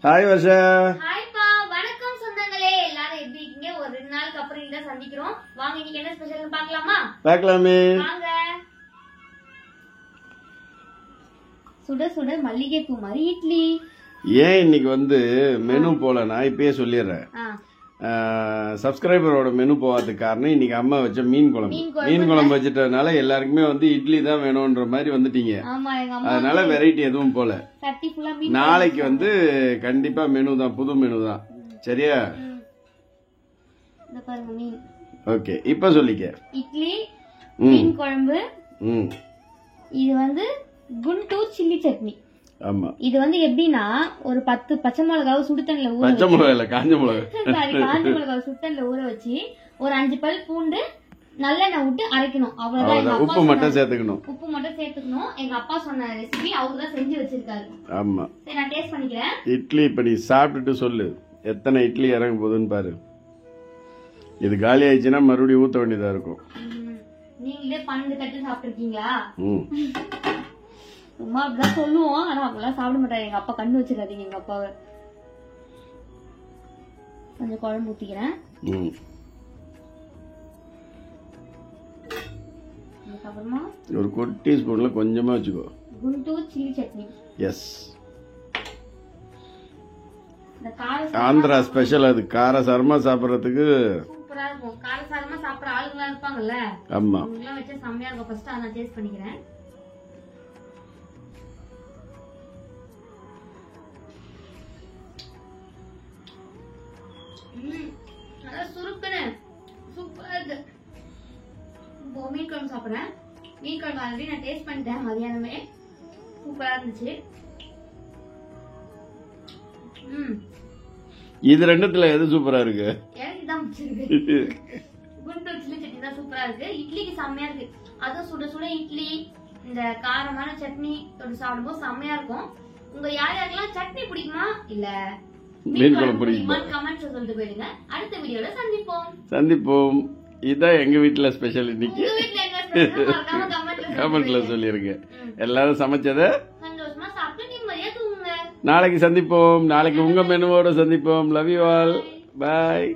Hi Varsha. ஹாய்ப்பா, வணக்கம் சொந்தங்களே. எல்லாரும் எப்படி இருக்கீங்க? ஒரு 2 நாளுக்கு அப்புறம் இங்க சந்திக்கிறோம். வாங்க, இன்னைக்கு என்ன ஸ்பெஷல்னு பார்க்கலாமா? பார்க்கலாமே. வாங்க. சுட சுட மல்லிகை பூ மாதிரி இட்லி. ஏன் இன்னைக்கு மெனு போல நான் இப்பயே சொல்லிடுறேன். சப்ஸ்கிரைபரோட மெனு போகாததுக்கு காரணம் இன்னைக்கு அம்மா வச்ச மீன் குழம்பு வச்சிட்டதுனால எல்லாருக்குமே இட்லி தான் வேணும்ன்ற மாதிரி வந்துட்டீங்க. அதனால வெரைட்டி எதுவும் போல. நாளைக்கு கண்டிப்பா மெனு தான், புது மெனு தான். சரியா? ஓகே, இப்ப சொல்லிக்க. இட்லி, மீன் குழம்பு, இது குண்டூர் சில்லி சட்னி. ஆமா, இது எப்படின்னா ஒரு 10 பச்சை மிளகாவை சுடுதண்ணில ஊற, பச்சை மிளகா இல்ல காஞ்ச மிளகா, காஞ்ச மிளகாவை சுடுதண்ணில ஊற வச்சு ஒரு 5 பல் பூண்டு நல்லெண்ணெய் விட்டு அரைக்கணும். அவ்வளவுதான். உப்பு மட்டும் சேர்த்துக்கணும். எங்க அப்பா சொன்ன ரெசிபி அவர்தான் செஞ்சு வச்சிருக்காரு. ஆமா, சரி, நான் டேஸ்ட் பண்ணிக்கிறேன். இட்லி இப்ப நீ சாப்பிட்டுட்டு சொல்லு எத்தனை இட்லி இறங்க போகுதுன்னு பாரு. இது காலி ஆயிடுச்சுன்னா மறுபடியும் ஊத்த வேண்டியதா இருக்கும். நீங்களே 12 தட்டு சாப்பிட்டுருக்கீங்களா? சும்மா அப்படிதான் சொல்லுவோம், ஆனா அப்படிலாம் சாப்பிட மாட்டாரு. எங்க அப்பா கண்ணு வச்சிருக்காதீங்க எங்க அப்பாவை. கொஞ்சம் குழம்பு ஊத்திக்கிறேன். அப்புறமா ஒரு குட்டி ஸ்பூன்ல கொஞ்சமா வச்சுக்கோ. Guntur chilli chutney. Yes, Andhra special. அது காரசாரமா சாப்பிடறதுக்கு சூப்பரா இருக்கும். காரசாரமா சாப்பிடுற ஆளுங்களா இருப்பாங்கல்ல, ஆமா, அவங்களாம் வச்சு செம்மையா இருக்கும். ஃபர்ஸ்ட் அதை நான் டேஸ்ட் பண்ணிக்கிறேன். நல்லா சுருக்குன்னு சூப்பரா இருக்கு. மீன் குழம்பு சாப்பிடுறேன். மீன் குழம்பு ஆல்ரெடி நான் டேஸ்ட் பண்ணிட்டேன் மதியானமே. சூப்பரா இருந்துச்சு. இது ரெண்டுத்துல எது சூப்பரா இருக்கு? எனக்கு தான் பிடிச்சிருக்கு. குண்டூர் சில்லி சட்னி தான் சூப்பரா இருக்கு. இட்லிக்கு செம்மையா இருக்கு. அதுவும் சுட சுட இட்லி, இந்த காரமான சட்னி தொட்டு சாப்பிடும்போது செம்மையா இருக்கும். உங்க யாருக்கெல்லாம் சட்னி பிடிக்குமா இல்ல மீன் குழம்பு பிடிக்குமா? கமெண்ட்ஸ் சொல்லிட்டு போயிடுங்க. அடுத்த வீடியோல சந்திப்போம். இதான் எங்க வீட்டுல ஸ்பெஷல். இன்னைக்கு கமெண்ட்ல சொல்லிருங்க. எல்லாரும் சமைச்சத சந்தோஷமா சாப்பிட்டு நிம்மதியா தூங்குங்க. நாளைக்கு சந்திப்போம். நாளைக்கு உங்க மெனுவோட சந்திப்போம். Love you all. பாய்.